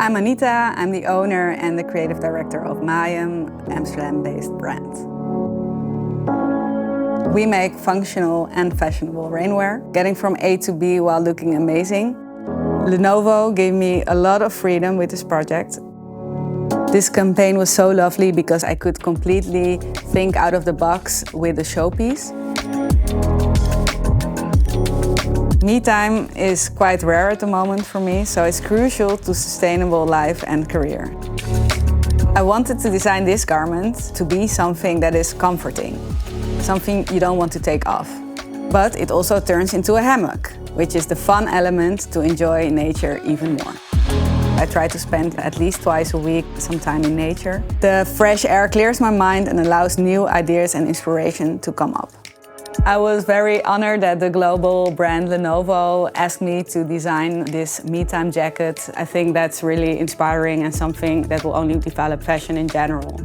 I'm Anita. I'm the owner and the creative director of Maium, Amsterdam-based brand. We make functional and fashionable rainwear, getting from A to B while looking amazing. Lenovo gave me a lot of freedom with this project. This campaign was so lovely because I could completely think out of the box with a showpiece. Me time is quite rare at the moment for me, so it's crucial to sustainable life and career. I wanted to design this garment to be something that is comforting, something you don't want to take off. But it also turns into a hammock, which is the fun element to enjoy nature even more. I try to spend at least twice a week some time in nature. The fresh air clears my mind and allows new ideas and inspiration to come up. I was very honored that the global brand Lenovo asked me to design this me time jacket. I think that's really inspiring and something that will only develop fashion in general.